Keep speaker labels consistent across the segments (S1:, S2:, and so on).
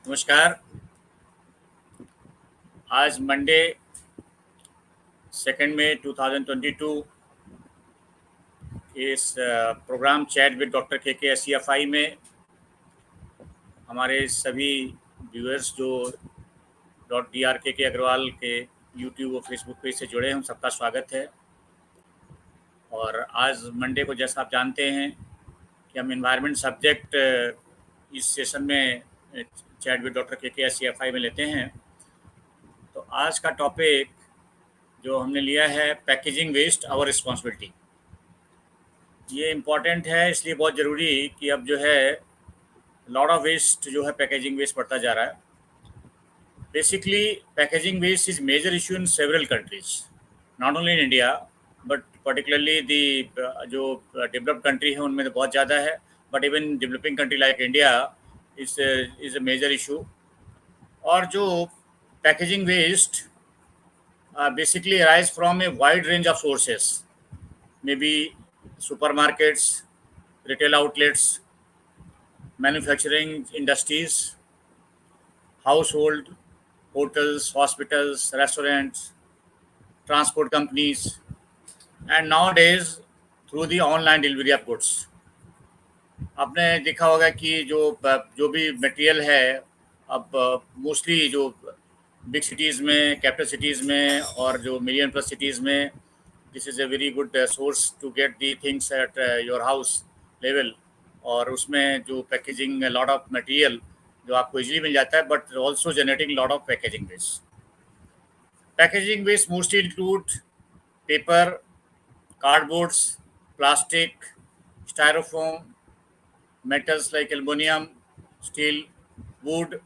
S1: नमस्कार। आज मंडे 2 मई 2022 इस program chat with doctor KK SCFI में हमारे सभी व्यूअर्स जो .DRKK अग्रवाल के यूट्यूब और फेसबुक पेज से जुड़े हैं, उन सबका स्वागत है। और आज मंडे को जैसा आप जानते हैं कि हम एनवायरनमेंट सब्जेक्ट इस सेशन में chat with doctor KK SCFI में लेते हैं। तो आज का टॉपिक जो हमने लिया है, पैकेजिंग वेस्ट आवर रिस्पॉन्सिबिलिटी। ये इम्पॉर्टेंट है, इसलिए बहुत ज़रूरी कि अब जो है लॉट ऑफ वेस्ट जो है पैकेजिंग वेस्ट बढ़ता जा रहा है। Basically packaging waste is major issue in several countries, not only in India but particularly the जो डेवलप्ड कंट्री है उनमें तो बहुत ज़्यादा है, but even developing country like India is a major issue. और जो packaging waste basically arise from a wide range of sources, maybe supermarkets, retail outlets, manufacturing industries, household, hotels, hospitals, restaurants, transport companies, and nowadays through the online delivery of goods. आपने देखा होगा कि जो भी material है अब mostly जो big cities में, कैपिटल सिटीज़ में और जो मिलियन प्लस सिटीज़ में, this is a very good source to get the things at your house level. और उसमें जो पैकेजिंग लॉट ऑफ मटेरियल जो आपको इजीली मिल जाता है, but also generating lot of packaging waste. Packaging waste mostly include paper, cardboards, plastic, styrofoam, metals like aluminium, steel, wood.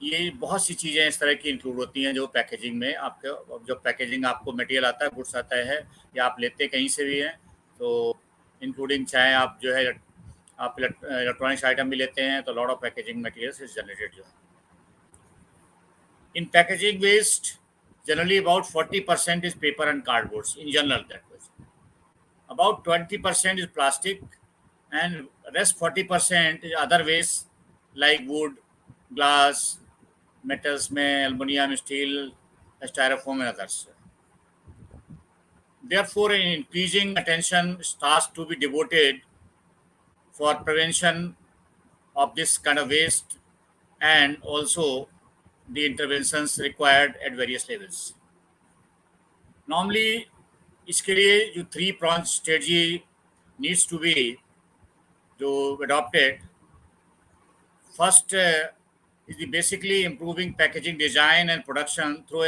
S1: ये बहुत सी चीज़ें इस तरह की इंक्लूड होती हैं जो पैकेजिंग में आपके जो पैकेजिंग आपको मटेरियल आता है, गुड्स आता है या आप लेते कहीं से भी हैं, तो इंक्लूडिंग चाहे आप जो है आप इलेक्ट्रॉनिक्स आइटम भी लेते हैं तो lot of packaging materials is generated जो है। In packaging waste generally about 40% is paper and cardboards in general, that was about 20% is plastic and rest 40% is other waste like wood, glass, metals में aluminium, steel, styrofoam and others. Therefore, an increasing attention starts to be devoted for prevention of this kind of waste and also the interventions required at various levels. Normally, इसके लिए जो 3-pronged strategy needs to be जो adopted. First is the basically improving packaging design and production through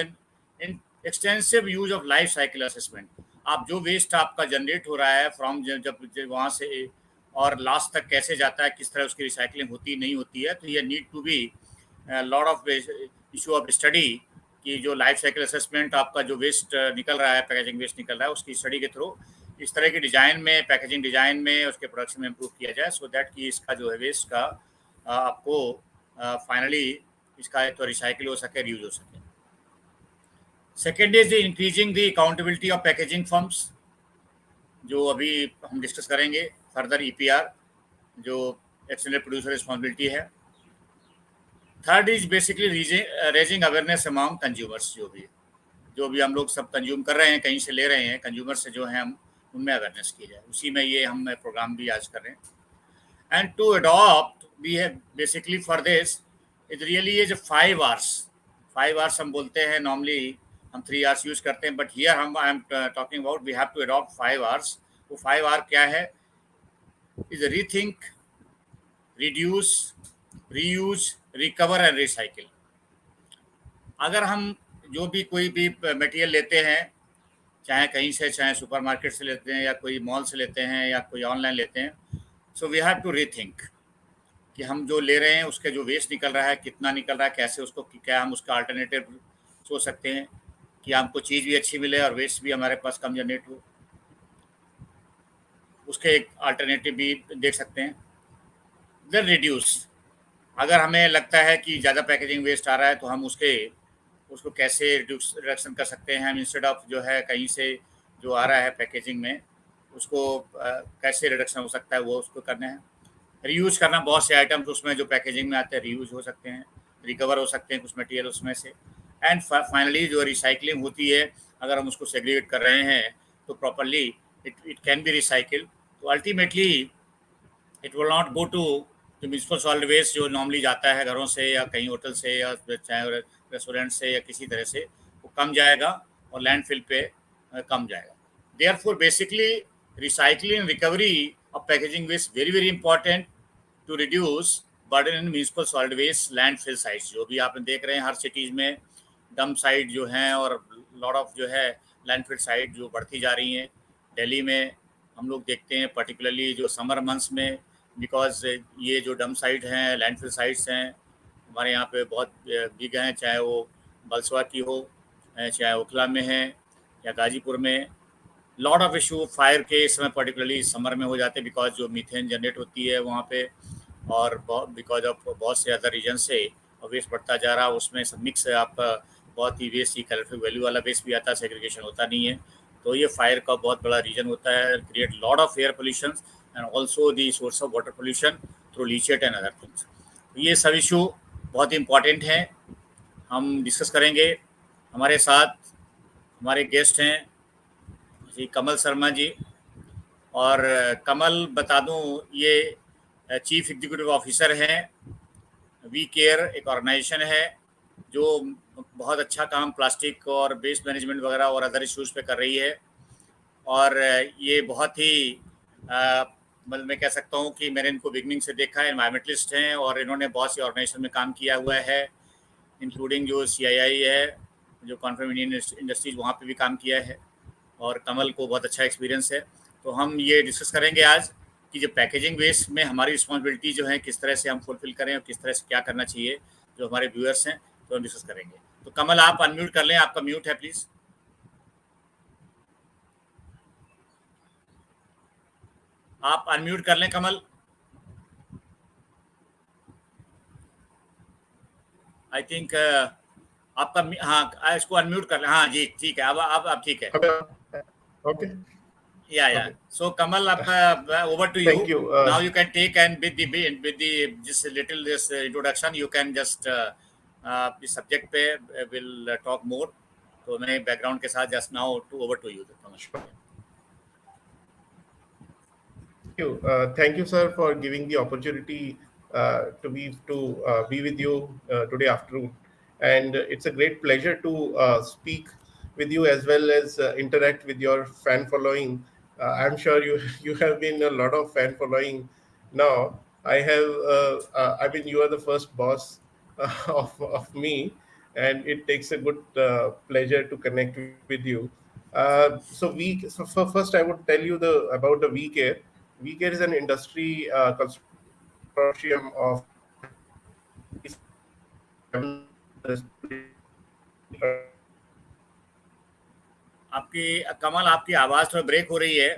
S1: an extensive use of life cycle assessment. आप जो waste आपका generate हो रहा है फ्रॉम जब वहाँ से और लास्ट तक कैसे जाता है, किस तरह उसकी रिसाइकलिंग होती नहीं होती है, तो ये need to be lot of issue of study कि जो लाइफ साइकिल असेसमेंट आपका जो वेस्ट निकल रहा है, पैकेजिंग वेस्ट निकल रहा है, उसकी स्टडी के थ्रू इस तरह की डिज़ाइन में, पैकेजिंग डिज़ाइन में, उसके प्रोडक्शन में इम्प्रूव किया जाए, सो दैट कि इसका जो है वेस्ट का आपको फाइनली इसका तो रिसाइकिल हो सके, रीयूज हो सके। Second is the increasing the accountability of packaging firms, जो अभी हम डिस्कस करेंगे फर्दर, EPR जो एक्सटेंडेड प्रोड्यूसर रिस्पॉन्सिबिलिटी है। Third is basically raising awareness among consumers, जो भी हम लोग सब कंज्यूम कर रहे हैं, कहीं से ले रहे हैं, कंज्यूमर से जो है हम उनमें अवेयरनेस की जाए, उसी में ये हम प्रोग्राम भी आज कर रहे हैं। And to adopt we have basically for this it really is 5 hours. 5 hours हम बोलते हैं, नॉर्मली हम 3 आवर्स यूज करते हैं, बट हियर हम I am talking about we have to adopt 5 hours. वो 5 आवर क्या है? Is rethink, reduce, reuse, recover and recycle. अगर हम जो भी कोई भी मटेरियल लेते हैं, चाहे कहीं से, चाहे सुपरमार्केट से लेते हैं या कोई मॉल से लेते हैं या कोई ऑनलाइन लेते हैं, so we have to rethink कि हम जो ले रहे हैं उसके जो वेस्ट निकल रहा है, कितना निकल रहा है, कैसे उसको, क्या हम उसका अल्टरनेटिव सोच सकते हैं कि हमको चीज़ भी अच्छी मिले और वेस्ट भी हमारे पास कम जनरेट हो, उसके एक अल्टरनेटिव भी देख सकते हैं। देन रिड्यूस, अगर हमें लगता है कि ज़्यादा पैकेजिंग वेस्ट आ रहा है तो हम उसको कैसे रिडक्शन कर सकते हैं, हम इंस्टेड ऑफ जो है कहीं से जो आ रहा है पैकेजिंग में उसको कैसे रिडक्शन हो सकता है, वो उसको करना है। रीयूज़ करना, बहुत से आइटम्स उसमें जो पैकेजिंग में आते हैं रीयूज़ हो सकते हैं। रिकवर हो सकते हैं कुछ मटेरियल उसमें से। एंड फाइनली जो रिसाइकलिंग होती है, अगर हम उसको सेग्रीगेट कर रहे हैं तो properly it can be recycle. तो ultimately it will not go to जो म्यूनसिपल सॉलिड वेस्ट जो नॉर्मली जाता है घरों से या कहीं होटल से या चाहे रेस्टोरेंट से या किसी तरह से, वो कम जाएगा और लैंडफिल पे कम जाएगा। Therefore basically recycling recovery of packaging waste very very important to reduce burden in municipal solid waste landfill sites. जो भी आप देख रहे हैं हर सिटीज़ में डंप साइट जो हैं और लॉट ऑफ जो है लैंडफिल साइट जो बढ़ती जा रही हैं। दिल्ली में हम लोग देखते हैं पर्टिकुलरली जो समर मंथ्स में, बिकॉज ये जो डंप साइट हैं लैंडफिल साइट्स हैं हमारे यहाँ पे बहुत बिग हैं, चाहे वो बलसवा की हो, चाहे ओखला में है या गाजीपुर में। लॉट ऑफ इशू फायर के इस समय पर्टिकुलरली समर में हो जाते हैं, बिकॉज जो मीथेन जनरेट होती है वहाँ पे, और बिकॉज ऑफ बहुत से अदर रीजन से वेस्ट बढ़ता जा रहा है। उसमें सब मिक्स है आपका, बहुत ही वेस्ट ही कैलोरिफिक वैल्यू वाला वेस्ट भी आता है, सेग्रीगेशन होता नहीं है। तो ये फायर का बहुत बड़ा रीजन होता है, create lot of air pollution and also the source of water pollution through leachate and other things. ये सब इशू बहुत इंपॉर्टेंट हैं, हम डिस्कस करेंगे। हमारे साथ हमारे गेस्ट हैं जी कमल शर्मा जी। और कमल बता दूं ये चीफ एग्जीक्यूटिव ऑफिसर हैं वी केयर, एक ऑर्गेनाइजेशन है जो बहुत अच्छा काम प्लास्टिक और वेस्ट मैनेजमेंट वगैरह और अदर इश्यूज़ पे कर रही है। और ये बहुत ही मतलब मैं कह सकता हूँ कि मैंने इनको बिगनिंग से देखा है, एनवायरमेंटलिस्ट हैं और इन्होंने बहुत सी ऑर्गेनाइजेशन में काम किया हुआ है, इंक्लूडिंग जो CII है, जो कॉन्फ्रेंस इंडियन इंडस्ट्रीज, वहाँ पे भी काम किया है। और कमल को बहुत अच्छा एक्सपीरियंस है। तो हम ये डिस्कस करेंगे आज कि जो पैकेजिंग वेस्ट में हमारी रिस्पॉन्सिबिलिटी जो है किस तरह से हम फुलफिल करें और किस तरह से क्या करना चाहिए जो हमारे व्यूअर्स हैं, तो हम डिस्कस करेंगे। तो कमल आप अनम्यूट कर लें, आपका म्यूट है प्लीज़। आप अनम्यूट कर लें कमल। आई थिंक आपका हाँ इसको अनम्यूट कर लें। हाँ जी ठीक है, अब ठीक है।
S2: Okay.
S1: Yeah.
S2: Okay.
S1: So Kamal, over to you.
S2: Thank you.
S1: Now you can take, and with the just a little this introduction, you can just the subject पे will talk more. तो मैं background के साथ just now over to you, Kamal.
S2: Sure. Thank you, sir, for giving the opportunity to be with you today afternoon. And it's a great pleasure to speak with you as well as interact with your fan following. I'm sure you have been a lot of fan following now. I mean, you are the first boss of me, and it takes a good pleasure to connect with you. First, I would tell you about the WeCare. WeCare is an industry consortium of
S1: आपकी कमल आपकी आवाज़ थोड़ी break हो रही है,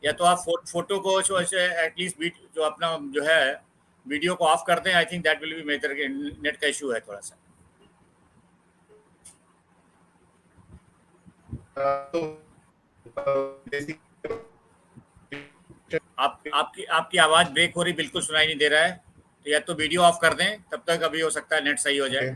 S1: या तो आप फोटो को एटलीस्ट जो अपना जो है वीडियो को ऑफ कर दें। I think that will be major, net का इशू है थोड़ा सा। आपकी आवाज़ ब्रेक हो रही, बिल्कुल सुनाई नहीं दे रहा है। तो या तो वीडियो ऑफ कर दें, तब तक अभी हो सकता है नेट सही हो जाए।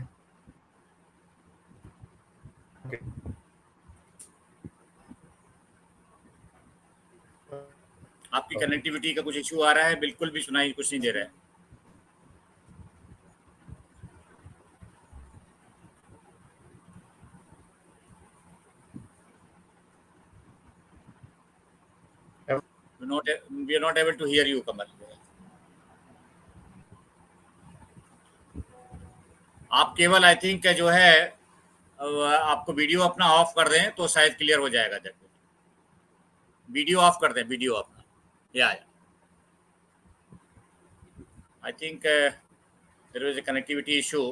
S1: आपकी कनेक्टिविटी का कुछ इशू आ रहा है, बिल्कुल भी सुनाई कुछ नहीं दे रहा है। We are not able to hear you, Kamal. आप केवल आई थिंक जो है आपको वीडियो अपना ऑफ कर दें तो शायद क्लियर हो जाएगा। जब वीडियो ऑफ कर दें, वीडियो अपना, या I think there was a connectivity issue.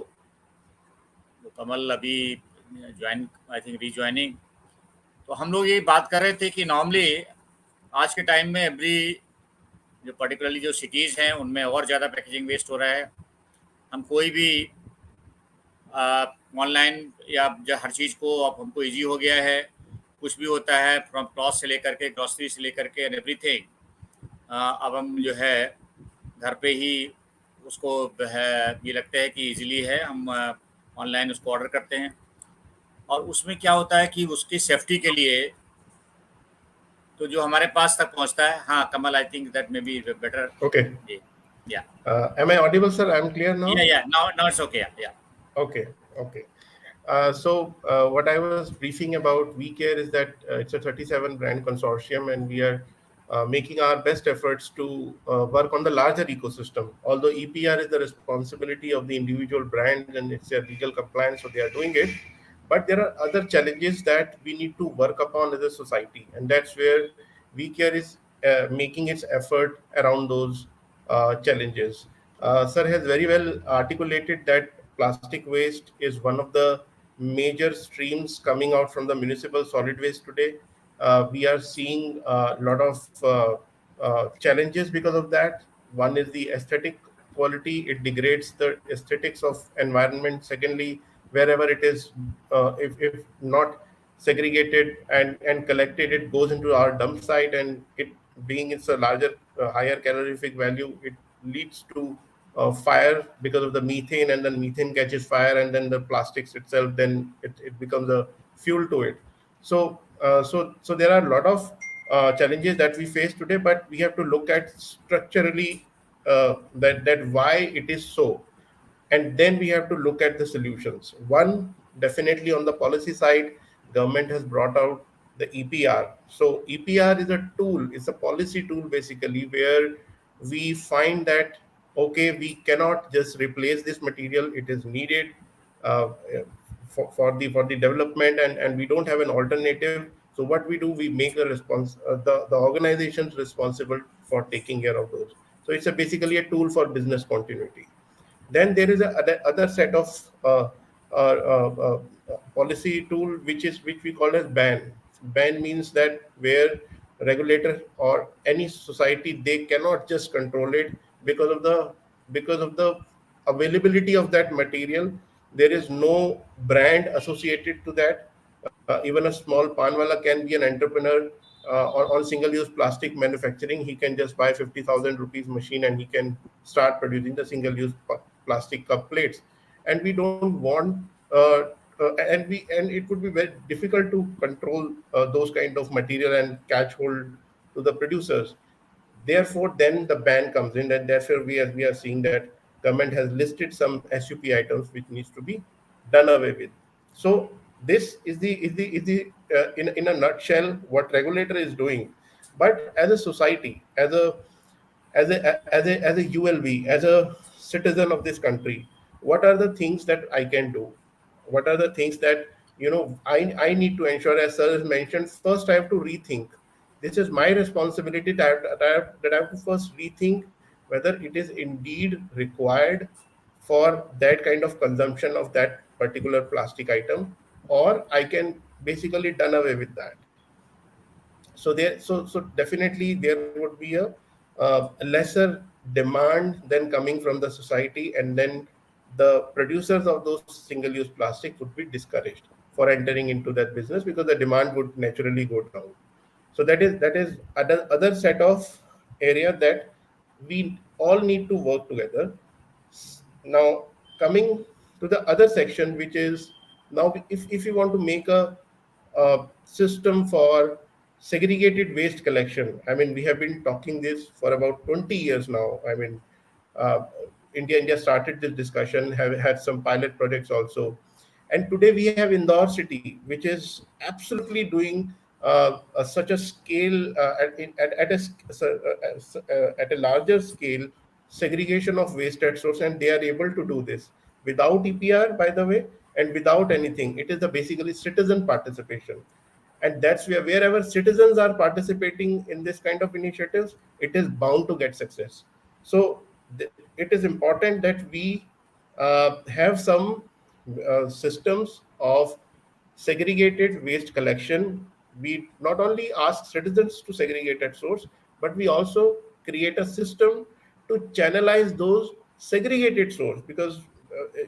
S1: तो कमल अभी ज्वाइन, आई थिंक रीज्वाइनिंग। तो हम लोग ये बात कर रहे थे कि नॉर्मली आज के टाइम में एवरी जो पर्टिकुलरली जो सिटीज़ हैं उनमें और ज़्यादा पैकेजिंग वेस्ट हो रहा है। हम कोई भी ऑनलाइन या जो हर चीज़ को अब हमको इजी हो गया है, कुछ भी होता है फ्रॉम क्लॉथ से लेकर के ग्रॉसरी से लेकर के एंड एवरीथिंग, अब हम जो है घर पे ही उसको है, ये लगता है कि इजीली है, हम ऑनलाइन उसको ऑर्डर करते हैं। और उसमें क्या होता है कि उसकी सेफ्टी के लिए तो जो हमारे पास तक पहुंचता है, हाँ Kamal, I think that may be better.
S2: Okay.
S1: या
S2: Am I audible, sir? I'm clear now.
S1: या नाउ इट्स ओके। या
S2: Okay. Okay. What I was briefing about WeCare is that it's a 37 brand consortium, and we are making our best efforts to work on the larger ecosystem. Although EPR is the responsibility of the individual brand and it's their legal compliance, so they are doing it. But there are other challenges that we need to work upon as a society, and that's where WeCare is making its effort around those challenges. Sir has very well articulated that plastic waste is one of the major streams coming out from the municipal solid waste today. We are seeing a lot of challenges because of that. One is the aesthetic quality; it degrades the aesthetics of environment. Secondly, wherever it is, if not segregated and collected, it goes into our dump site, and it being it's a larger, higher calorific value, it leads to fire because of the methane, and then methane catches fire, and then the plastics itself, then it becomes a fuel to it. So there are a lot of challenges that we face today, but we have to look at structurally that why it is so, and then we have to look at the solutions. One, definitely on the policy side, government has brought out the EPR. So EPR is a tool, it's a policy tool basically, where we find that okay, we cannot just replace this material, it is needed uh, for the development, and we don't have an alternative. So what we do, we make a response, the organizations responsible for taking care of those. So it's basically a tool for business continuity. Then there is a other set of policy tool, which we call as ban. Ban means that where regulator or any society, they cannot just control it because of the availability of that material. There is no brand associated to that. Even a small panwala can be an entrepreneur on single-use plastic manufacturing. He can just buy 50,000 rupees machine, and he can start producing the single-use plastic cup plates. And we don't want, and it would be very difficult to control those kind of material and catch hold to the producers. Therefore, then the ban comes in, and therefore we are seeing that government has listed some SUP items which needs to be done away with. So this is the in a nutshell what regulator is doing. But as a society, as a ULV, as a citizen of this country, what are the things that I can do? What are the things that I need to ensure? As sir has mentioned, first I have to rethink. This is my responsibility that I have to first rethink whether it is indeed required for that kind of consumption of that particular plastic item, or I can basically done away with that. So definitely there would be a lesser demand than coming from the society, and then the producers of those single-use plastic would be discouraged for entering into that business because the demand would naturally go down. So that is other set of area that we all need to work together. Now, coming to the other section, which is now, if you want to make a system for segregated waste collection, I mean, we have been talking this for about 20 years now. I mean, uh, India started this discussion, have had some pilot projects also, and today we have Indore city, which is absolutely doing such a scale at a larger scale segregation of waste at source, and they are able to do this without EPR, by the way, and without anything. It is the basically citizen participation, and that's wherever citizens are participating in this kind of initiatives, it is bound to get success. So it is important that we have some systems of segregated waste collection. We not only ask citizens to segregate at source, but we also create a system to channelize those segregated source, because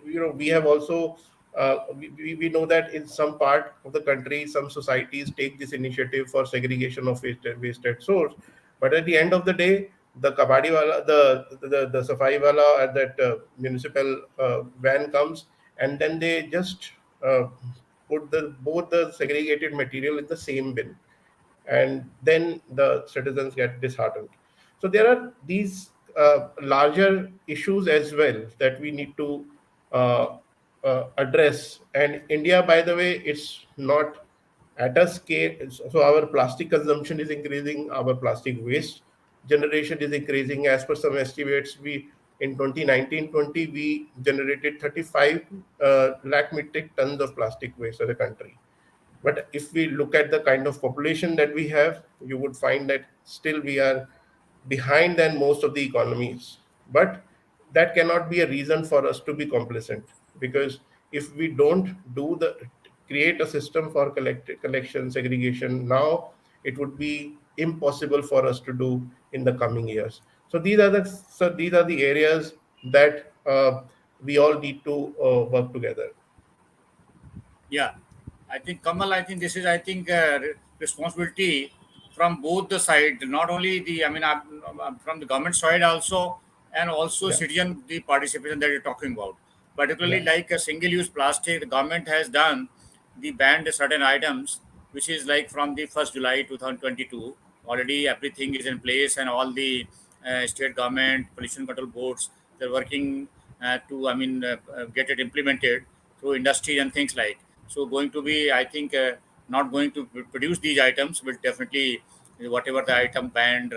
S2: we have also we know that in some part of the country, some societies take this initiative for segregation of waste at source, but at the end of the day, the kabadi wala, the safai wala at that municipal van comes, and then they just put the both the segregated material in the same bin, and then the citizens get disheartened. So there are these larger issues as well that we need to uh, address. And India, by the way, it's not at a scale. So our plastic consumption is increasing, our plastic waste generation is increasing. As per some estimates, we in 2019-20 we generated 35 lakh metric tons of plastic waste as a country. But if we look at the kind of population that we have, you would find that still we are behind than most of the economies. But that cannot be a reason for us to be complacent, because if we don't do the create a system for collection segregation now, it would be impossible for us to do in the coming years. So these are the areas that we all need to work together.
S1: Yeah, I think Kamal. I think this is, I think, responsibility from both the side. Not only the, I mean, from the government side also, and also
S2: Yeah,
S1: citizen the participation that you're talking about. Particularly
S2: yeah,
S1: like a single-use plastic, the government has done the banned certain items, which is like from the 1st July 2022. Already everything is in place, and all the state government pollution control boards, they're working to, I mean, get it implemented through industry and things like. So going to be, I think, not going to produce these items, will definitely, whatever the item banned,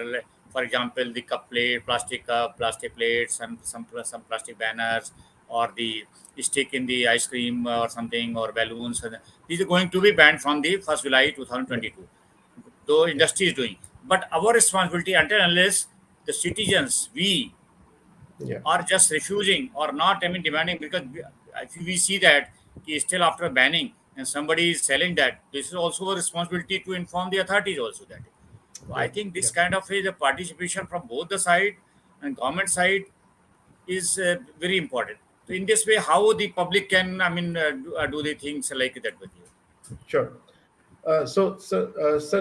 S1: for example, the cup plate, plastic cup, plastic plates, and some plastic banners, or the stick in the ice cream or something, or balloons. These are going to be banned from the 1st July
S2: yeah,
S1: 2022. Though
S2: yeah,
S1: industry is doing, but our responsibility, until unless the citizens, we
S2: yeah.
S1: are just refusing or not, I mean, demanding, because if we see that still after banning and somebody is selling that, this is also a responsibility to inform the authorities also that. So I
S2: Yeah,
S1: think this
S2: yeah,
S1: kind of the participation from both the side and government side is very important. So in this way, how the public can, I mean, do the things like that with you?
S2: sure. So,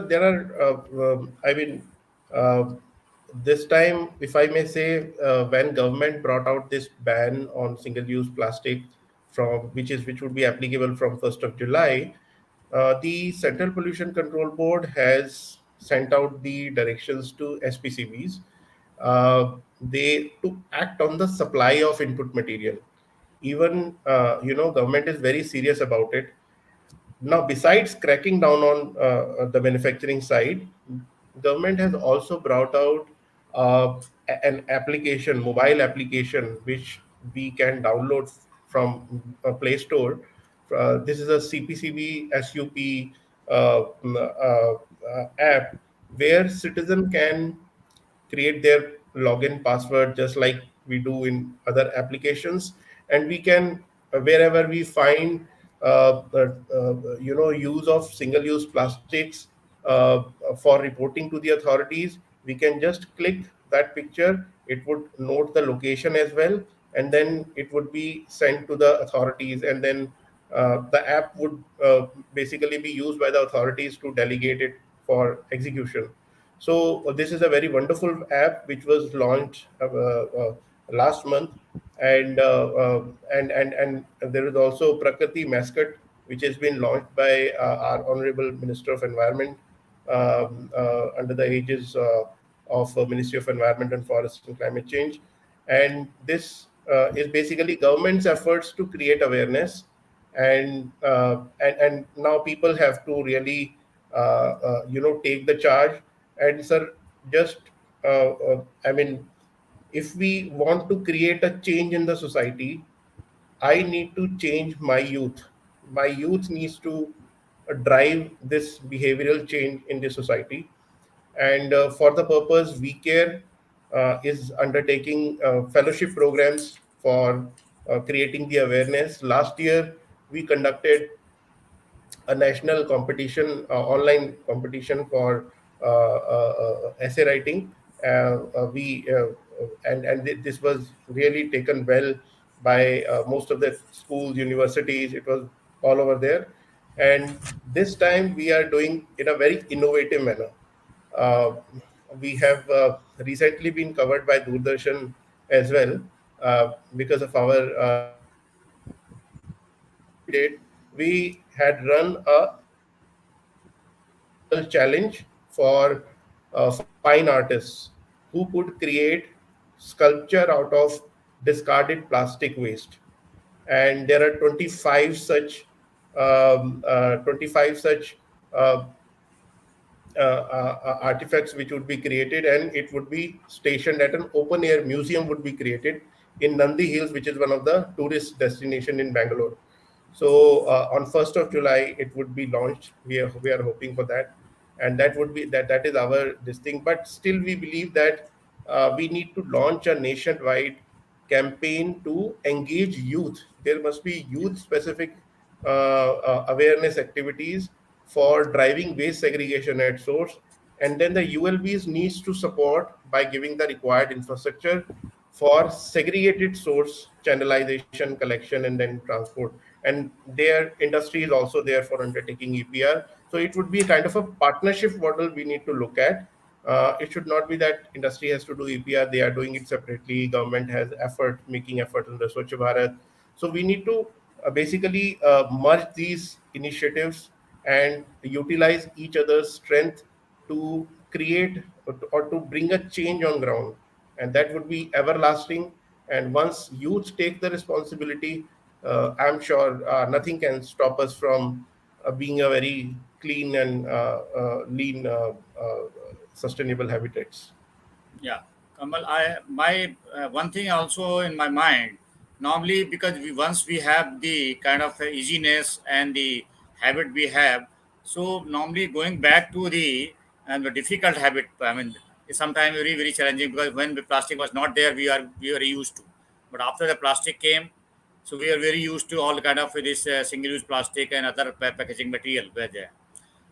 S2: there are, I mean, uh, this time, if I may say, when government brought out this ban on single-use plastic, which would be applicable from 1st of July, the Central Pollution Control Board has sent out the directions to SPCBs. They to act on the supply of input material. Even government is very serious about it. Now, besides cracking down on the manufacturing side, government has also brought out an application, mobile application, which we can download from a Play Store. This is a CPCB SUP app where citizen can create their login password just like we do in other applications, and we can wherever we find use of single use plastics for reporting to the authorities, we can just click that picture. It would note the location as well, and then it would be sent to the authorities, and then the app would basically be used by the authorities to delegate it for execution. So this is a very wonderful app which was launched last month, and there is also Prakriti Mascot, which has been launched by our Honorable Minister of Environment under the aegis of Ministry of Environment and Forest and Climate Change. And this is basically government's efforts to create awareness, and now people have to really take the charge. And sir, just I mean, if we want to create a change in the society, I need to change my youth. My youth needs to drive this behavioral change in the society. And for the purpose, we care is undertaking fellowship programs for creating the awareness. Last year we conducted a national competition, online competition for essay writing. We and this was really taken well by most of the schools, universities. It was all over there, and this time we are doing in a very innovative manner. Uh, we have recently been covered by Doordarshan as well, because of our initiative. What we did, we had run a national challenge for fine artists who could create sculpture out of discarded plastic waste. And there are 25 such 25 such uh, artifacts which would be created, and it would be stationed at an open air museum would be created in Nandi Hills, which is one of the tourist destination in Bangalore. So on 1st of July it would be launched. We are hoping for that, and that would be that is our this thing. But still we believe that we need to launch a nationwide campaign to engage youth. There must be youth specific awareness activities for driving waste segregation at source, and then the ULBs needs to support by giving the required infrastructure for segregated source channelization, collection, and then transport. And their industry is also there for undertaking EPR. So it would be a kind of a partnership model we need to look at. It should not be that industry has to do EPR; they are doing it separately. Government has making effort in the Swachh Bharat. So we need to basically merge these initiatives and utilize each other's strength to create or to bring a change on ground, and that would be everlasting. And once youth take the responsibility, I'm sure nothing can stop us from being a very clean and lean sustainable habitats.
S1: Yeah, Kamal, I my one thing also in my mind. Normally, because once we have the kind of easiness and the habit we have, so normally going back to the and the difficult habit. I mean, is sometimes very challenging, because when the plastic was not there, we were used to, but after the plastic came, so we are very used to all kind of this single-use plastic and other packaging material were there.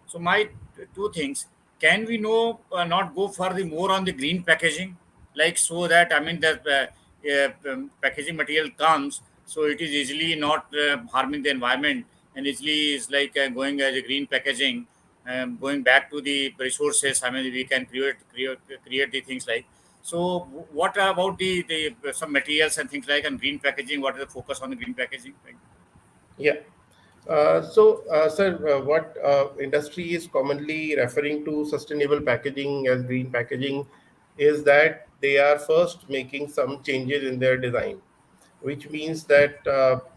S1: So my two things: can we know not go for the more on the green packaging, like so that I mean that packaging material comes, so it is easily not harming the environment, and easily is like going as a green packaging, going back to the resources. I mean we can create the things like. So what about the some materials and things like and green packaging? What is the focus on the green packaging? Like,
S2: Yeah. Sir, what industry is commonly referring to sustainable packaging as green packaging is that they are first making some changes in their design, which means that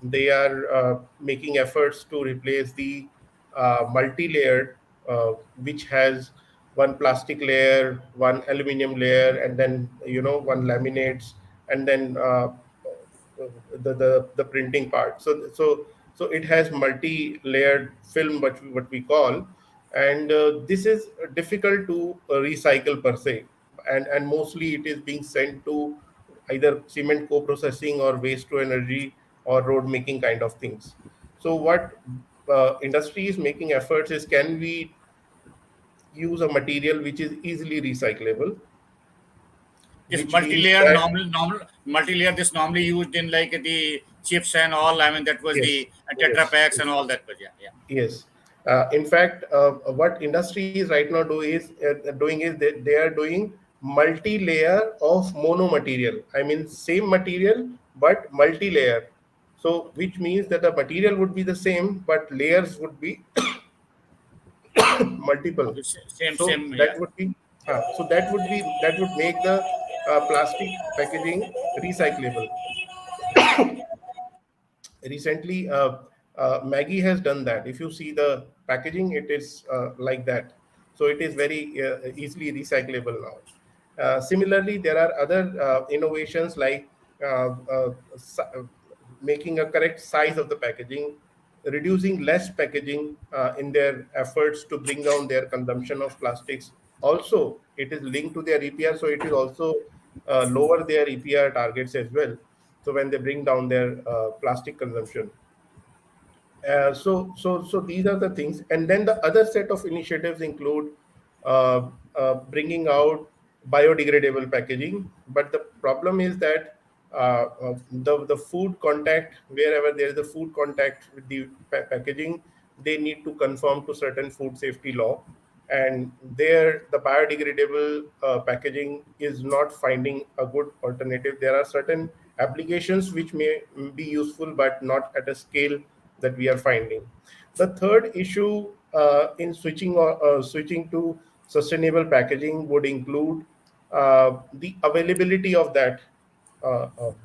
S2: they are making efforts to replace the multi-layered, which has one plastic layer, one aluminum layer, and then one laminates, and then the printing part. So it has multi-layered film, what we call, and this is difficult to recycle per se, and mostly it is being sent to either cement co-processing or waste to energy or road making kind of things. So what industry is making efforts is, can we use a material which is easily recyclable,
S1: this
S2: which means
S1: multi-layer
S2: that
S1: normal multi-layer this normally used in like the chips and all. I mean that was
S2: yes,
S1: the Tetra
S2: yes,
S1: packs and
S2: yes.
S1: all that. But yeah, yeah.
S2: Yes. In fact, what industry is right now doing is that they are doing multi-layer of mono material. I mean, same material but multi-layer. So, which means that the material would be the same, but layers would be multiple.
S1: Okay, same
S2: So
S1: same
S2: that
S1: yeah.
S2: would be that would make the plastic packaging recyclable. Recently Maggie has done that. If you see the packaging, it is like that. So it is very easily recyclable now. Similarly, there are other innovations like making a correct size of the packaging, reducing less packaging in their efforts to bring down their consumption of plastics. Also, it is linked to their EPR, so it is also lower their EPR targets as well. So when they bring down their plastic consumption, so these are the things. And then the other set of initiatives include bringing out biodegradable packaging. But the problem is that the food contact, wherever there is a food contact with the packaging, they need to conform to certain food safety law. and there the biodegradable packaging is not finding a good alternative. There are certain applications which may be useful, but not at a scale that we are finding. The third issue in switching to sustainable packaging would include the availability of that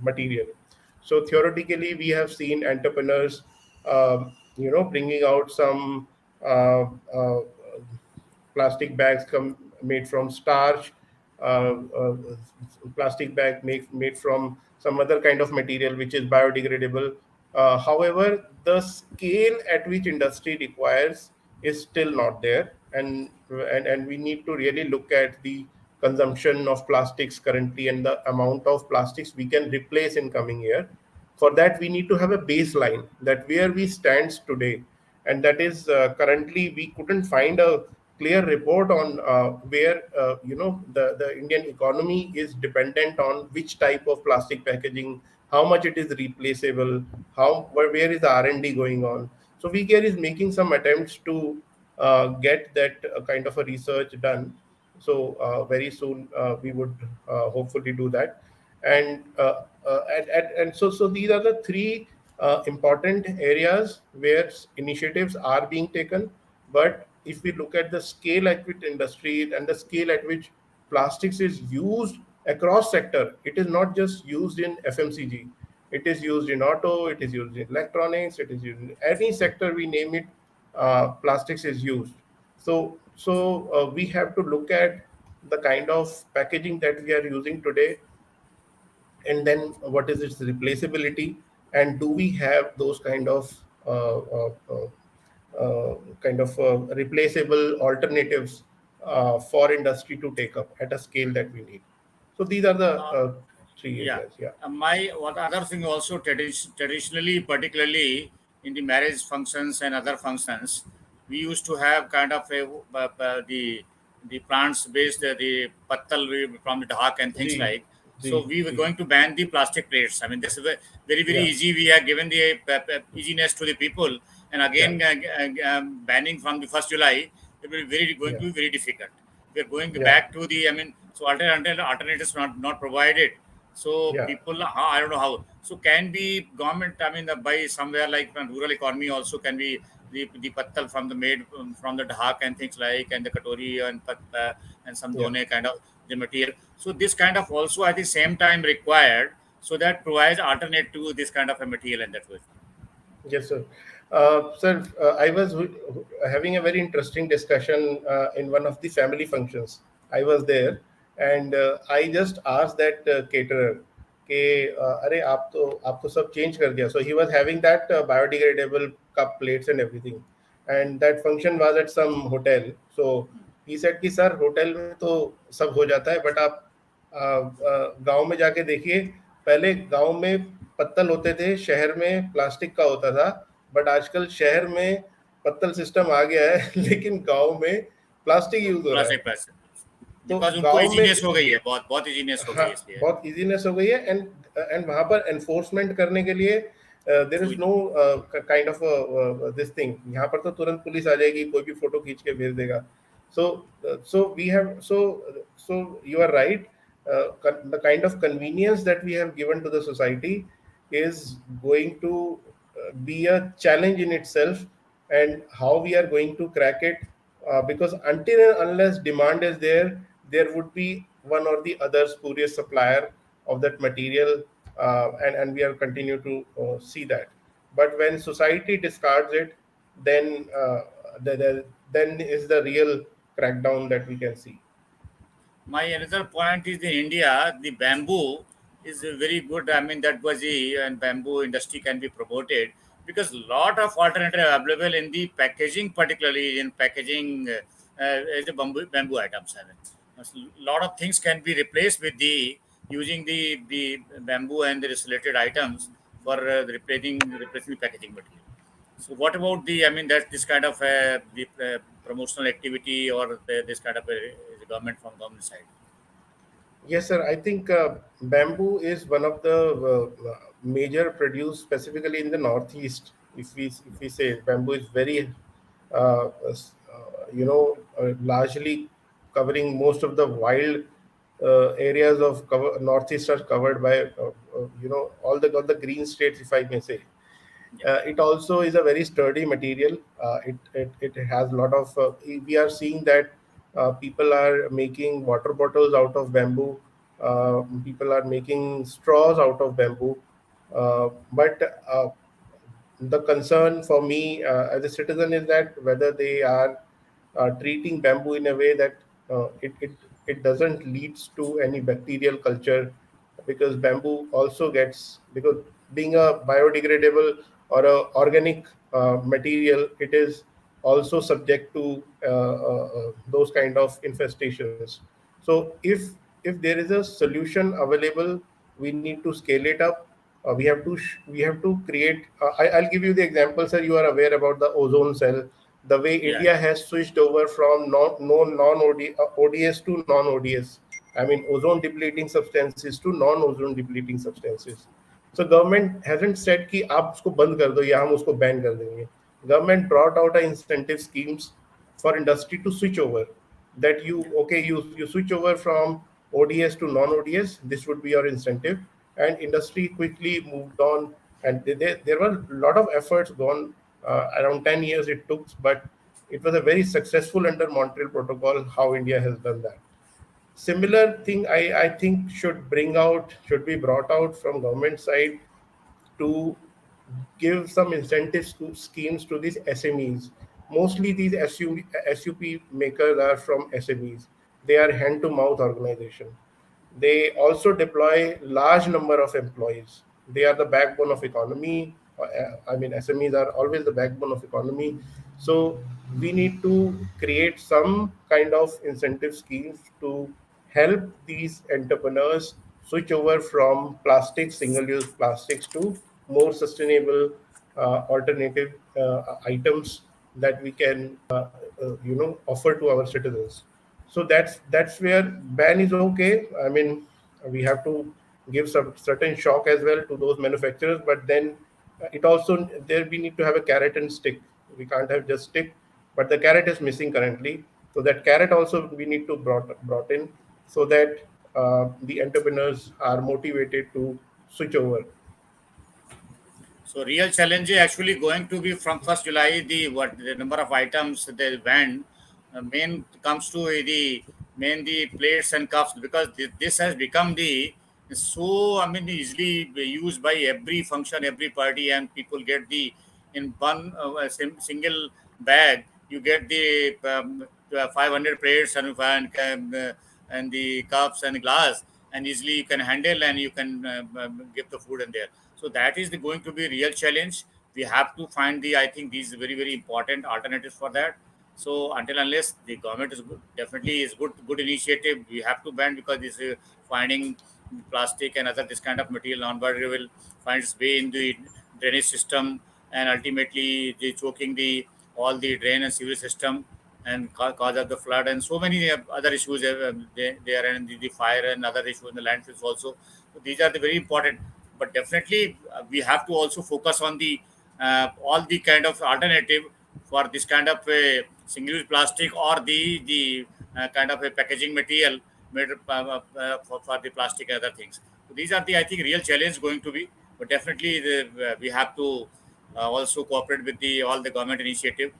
S2: material. So theoretically, we have seen entrepreneurs, bringing out some uh, uh, plastic bags made from starch, plastic bag made from some other kind of material which is biodegradable. However, the scale at which industry requires is still not there, and we need to really look at the consumption of plastics currently and the amount of plastics we can replace in coming year. For that, we need to have a baseline that where we stands today, and that is currently we couldn't find a clear report on where the Indian economy is dependent on which type of plastic packaging, how much it is replaceable, where is the R&D going on. So VCare is making some attempts to get that kind of a research done. So very soon we would hopefully do that, and so these are the three important areas where initiatives are being taken. But if we look at the scale at which industry and the scale at which plastics is used across sector, it is not just used in FMCG. It is used in auto, it is used in electronics, it is used in any sector we name it. Plastics is used. So we have to look at the kind of packaging that we are using today, and then what is its replaceability, and do we have those kind of replaceable alternatives for industry to take up at a scale that we need. So these are the
S1: Uh,
S2: three
S1: Yeah.
S2: areas. Yeah.
S1: My what other thing also traditionally, particularly in the marriage functions and other functions, we used to have kind of the plants based the pattal from the dhak and things
S2: Z,
S1: like. So
S2: Z,
S1: we were
S2: Z.
S1: going to ban the plastic plates. I mean, this is very
S2: Yeah.
S1: easy. We are given the easiness to the people, and again
S2: Yeah.
S1: banning from the first July, it will be very going
S2: Yeah.
S1: to be very difficult. We are going
S2: Yeah.
S1: back to the. I mean, so alternatives not provided, so
S2: Yeah.
S1: people, I don't know how. So can be government, I mean, by somewhere like rural economy also can be the pattal from the made from the dhak and things like, and the katori and and some
S2: Yeah.
S1: done kind of the material. So this kind of also at the same time required, so that provides alternate to this kind of a material and that way.
S2: Yes, sir. Sir, I was having a very interesting discussion in one of the family functions. I was there, and I just asked that caterer, "के अरे आप तो सब change कर दिया." So he was having that biodegradable cup plates and everything, and that function was at some hotel. So he said कि sir hotel में तो सब हो जाता है, but आप गांव में जाके देखिए, पहले गांव में पत्तल होते थे, शहर में प्लास्टिक का होता था, बट आजकल शहर में पत्तल सिस्टम आ गया है लेकिन गांव में प्लास्टिक यूज हो रहा है।
S1: प्लास्टिक प्लास्टिक
S2: तो
S1: बिकॉज उनको
S2: गांव में
S1: इजीनेस हो गई है, बहुत बहुत इजीनेस हो
S2: हाँ
S1: गई है इसलिए।
S2: बहुत इजीनेस हो गई है, एंड वहां पर एनफोर्समेंट करने के लिए देर इज
S1: कोई
S2: know kind of this thing. यहाँ पर तो तुरंत पुलिस आ जाएगी, कोई भी फोटो खींच के भेज देगा। So so we have so you are right, the kind of convenience that we have given to the society is going to be a challenge in itself, and how we are going to crack it, because until and unless demand is there, there would be one or the other spurious supplier of that material, and we are continue to see that. But when society discards it, then then is the real crackdown that we can see.
S1: My another point is in India, the bamboo is a very good. I mean, that was the and bamboo industry can be promoted because lot of alternative available in the packaging, particularly in packaging as the bamboo items. I mean, a lot of things can be replaced with the using the bamboo and the related items for replacing the packaging material. So what about the? I mean, that this kind of the promotional activity or this kind of the government from government side.
S2: Yes, sir. I think bamboo is one of the major produced specifically in the northeast. If we say bamboo is very largely covering most of the wild areas of northeast are covered by all the green states, if I may say.
S1: Yeah.
S2: It also is a very sturdy material. It has a lot of. We are seeing that people are making water bottles out of bamboo. People are making straws out of bamboo. But the concern for me as a citizen is that whether they are treating bamboo in a way that it doesn't leads to any bacterial culture, because bamboo also gets, because being a biodegradable or a organic material, it is also subject to those kind of infestations. So if there is a solution available, we need to scale it up. We have to create. I'll give you the example, sir. You are aware about the ozone cell, the way
S1: Yeah.
S2: India has switched over from ODS to non-ODS. I mean, ozone depleting substances to non-ozone depleting substances. So government hasn't said कि आप उसको बंद कर दो या हम उसको ban कर देंगे. Government brought out a incentive schemes for industry to switch over. That you,
S1: Yeah.
S2: okay, you switch over from ODS to non-ODS. This would be your incentive, and industry quickly moved on. And there were a lot of efforts gone. Around 10 years it took, but it was a very successful under Montreal Protocol how India has done that. Similar thing I think should be brought out from government side to give some schemes to these SMEs. Mostly these SUP makers are from SMEs. They are hand to mouth organization. They also deploy large number of employees. They are the backbone of economy. I mean, SMEs are always the backbone of economy. So we need to create some kind of incentive schemes to help these entrepreneurs switch over from single-use plastics to more sustainable alternative items that we can offer to our citizens. So that's where ban is okay. I mean, we have to give some certain shock as well to those manufacturers, but then it also, there we need to have a carrot and stick. We can't have just stick, but the carrot is missing currently. So that carrot also we need to brought in, so that the entrepreneurs are motivated to switch over.
S1: So real challenge is actually going to be from 1st July, the number of items they ban. Main comes to the plates and cups, because this has become the so, I mean, easily used by every function, every party, and people get the in one single bag. You get the 500 plates and the cups and glass, and easily you can handle, and you can give the food in there. So that is going to be real challenge. We have to find I think these very important alternatives for that. So until unless the government is good, definitely is good initiative, we have to ban, because this finding plastic and other this kind of material non-biodegradable finds its way in the drainage system, and ultimately the choking the all the drain and sewage system, and cause of the flood, and so many other issues there, and the fire and other issues in the landfills also. So these are the very important. But definitely we have to also focus on the all the kind of alternative for this kind of single-use plastic, or the kind of a packaging material made for the plastic and other things. So these are the, I think, real challenge going to be. But definitely we have to also cooperate with the all the government initiative.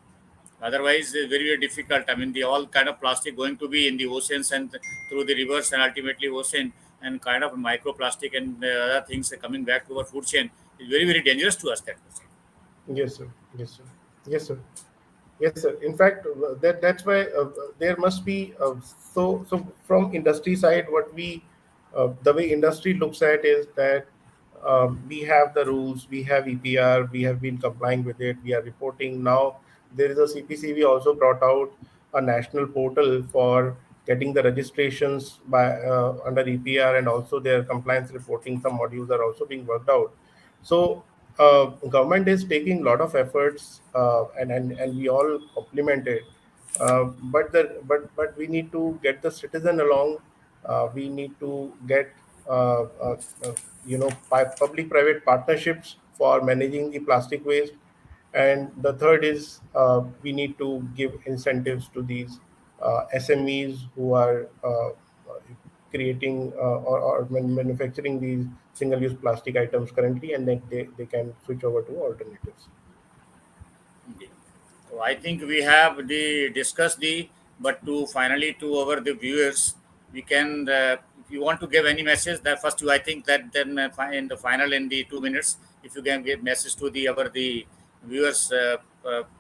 S1: Otherwise, very difficult. I mean, the all kind of plastic going to be in the oceans and through the rivers and ultimately ocean, and kind of microplastic and other things coming back to our food chain is very dangerous to us. That was it.
S2: Yes, sir. Yes, sir. Yes, sir. Yes, sir. In fact, that's why there must be so from industry side, what we the way industry looks at is that we have the rules, we have EPR, we have been complying with it, we are reporting now. There is a CPCB also brought out a national portal for getting the registrations by under EPR, and also their compliance reporting. Some modules are also being worked out. So government is taking a lot of efforts, and we all compliment it. But we need to get the citizen along. We need to get public private partnerships for managing the plastic waste. And the third is we need to give incentives to these SMEs who are creating or manufacturing these single-use plastic items currently, and then they can switch over to alternatives.
S1: Okay. So I think we have discussed but to finally to our the viewers, we can if you want to give any message that first you I think that then in the final in the 2 minutes, if you can give message to the viewers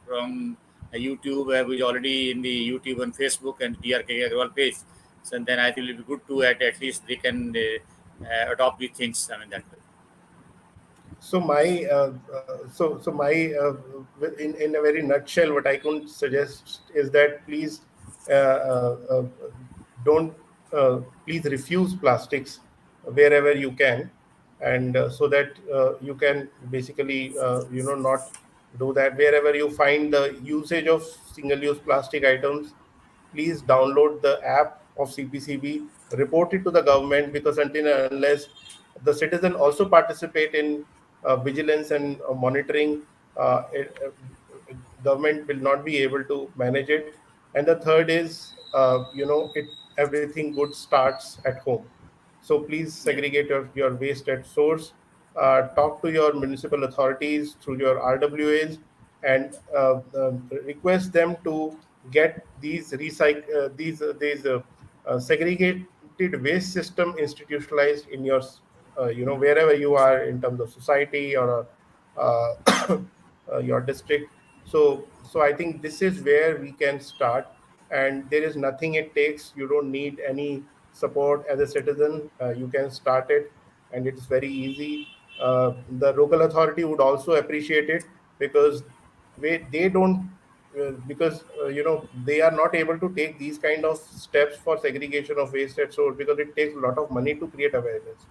S1: from YouTube, which already in the YouTube and Facebook and DRK Agrawal page. So then I think it will be good to at least they can adopt the things. I mean that way.
S2: So my so my in a very nutshell, what I can suggest is that please don't please refuse plastics wherever you can, and so that you can basically not do that. Wherever you find the usage of single-use plastic items, please download the app of CPCB, report it to the government, because until and unless the citizen also participate in vigilance and monitoring, government will not be able to manage it. And the third is, it everything good starts at home. So please
S1: Yeah.
S2: segregate your waste at source. Talk to your municipal authorities through your RWAs, and request them to get these segregated waste system institutionalized in your wherever you are in terms of society or your district. So I think this is where we can start, and there is nothing it takes. You don't need any support as a citizen. You can start it, and it's very easy. The local authority would also appreciate it, because they don't because they are not able to take these kind of steps for segregation of waste at source, because it takes a lot of money to create awareness.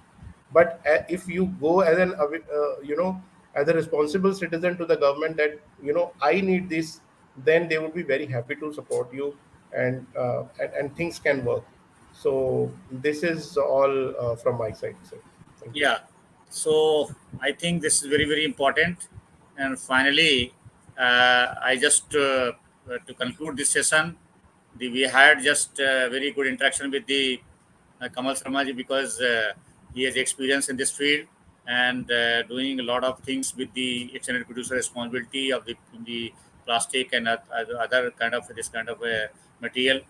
S2: But if you go as as a responsible citizen to the government, that I need this, then they would be very happy to support you, and things can work. So this is all from my side, sir. Thank you.
S1: Yeah. So I think this is very, very important. And finally, I just to conclude this session, we had just very good interaction with the Kamal Sharma ji, because he has experience in this field and doing a lot of things with the extended producer responsibility of the plastic and other kind of this kind of material.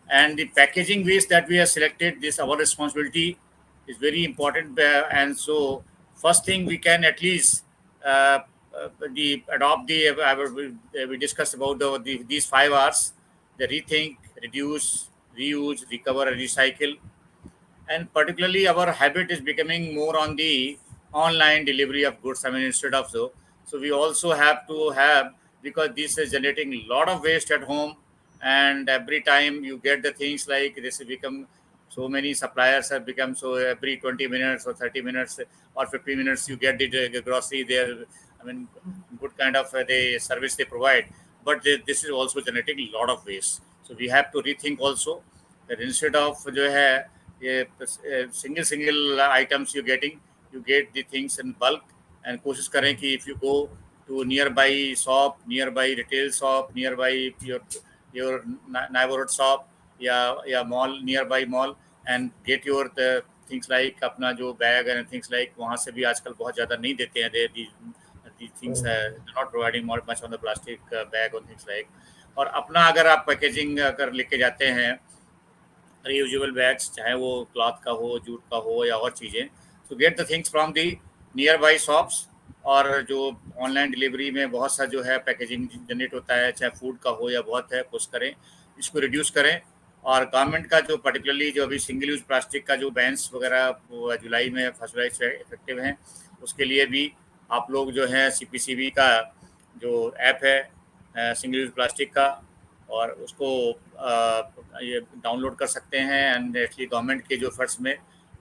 S1: And the packaging waste that we have selected, this our responsibility is very important. And so first thing we can at least the adopt we discussed about these 5 R's: the rethink, reduce, reuse, recover, and recycle. And particularly our habit is becoming more on the online delivery of goods. I mean, instead of so we also have to have, because this is generating a lot of waste at home. And every time you get the things like this become, so many suppliers have become, so every 20 minutes or 30 minutes or 50 minutes you get the grocery there. I mean, good kind of the service they provide, but this is also generating a lot of waste. So we have to rethink also that instead of जो है ये single items you're getting, you get the things in bulk. And कोशिश करें कि if you go to nearby shop, nearby retail shop, nearby your neighborhood shop, या mall, nearby mall, and get your the things like अपना जो bag and things like, वहाँ से भी आजकल बहुत ज़्यादा नहीं देते हैं the things not providing more much on the plastic bag or things like. और अपना अगर आप पैकेजिंग अगर लेके जाते हैं reusable bags, चाहे वो क्लॉथ का हो, जूट का हो, या और चीज़ें, तो get the things from the near by shops. और जो ऑनलाइन डिलीवरी में बहुत सा जो है पैकेजिंग जनरेट होता है, चाहे फूड का हो या बहुत है, कोशिश करें इसको रिड्यूस करें. और गवर्नमेंट का जो पर्टिकुलरली जो अभी सिंगल यूज प्लास्टिक का जो बैन्स वगैरह वो जुलाई में 1 जुलाई से इफेक्टिव हैं, उसके लिए भी आप लोग जो है CPCB का जो ऐप है सिंगल यूज प्लास्टिक का, और उसको ये डाउनलोड कर सकते हैं. एंड एक्चुअली गवर्नमेंट के जो एफर्ट्स में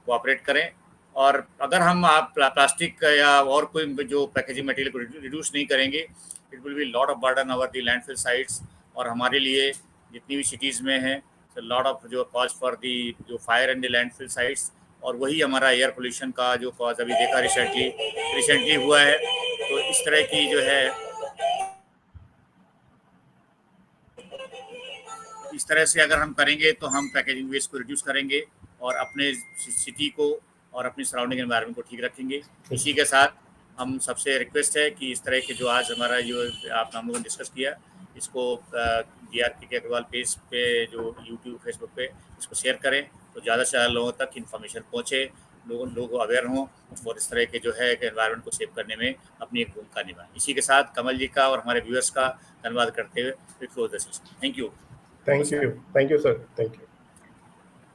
S1: कोऑपरेट करें. और अगर हम आप प्लास्टिक या और कोई जो पैकेजिंग मटेरियल को रिड्यूस नहीं करेंगे, it will be lot of burden over the landfill sites. और हमारे लिए जितनी भी सिटीज़ में है, लॉट ऑफ जो कॉज फॉर दी जो fire and the landfill sites, और वही हमारा एयर पोल्यूशन का जो कॉज अभी देखा रिसेंटली हुआ है. तो इस तरह की जो है इस तरह से अगर हम करेंगे तो हम पैकेजिंग वेस्ट को रिड्यूस करेंगे और अपने सिटी को और अपनी सराउंडिंग एनवायरनमेंट को ठीक रखेंगे। इसी के साथ हम सबसे रिक्वेस्ट है कि इस तरह के जो आज हमारा जो आप हम लोगों ने डिस्कस किया, इसको DRK के अग्रवाल पेज पे, जो यूट्यूब फेसबुक पे, इसको शेयर करें तो ज़्यादा से ज़्यादा लोगों तक इन्फॉर्मेशन पहुँचे, लोग अवेयर हों और इस तरह के जो है एनवायरनमेंट को सेव करने में अपनी एक भूमिका निभाएं। इसी के साथ कमल जी का और हमारे व्यूअर्स का धन्यवाद करते हुए close the session. Thank you.
S2: Thank you. Thank you, sir. Thank you.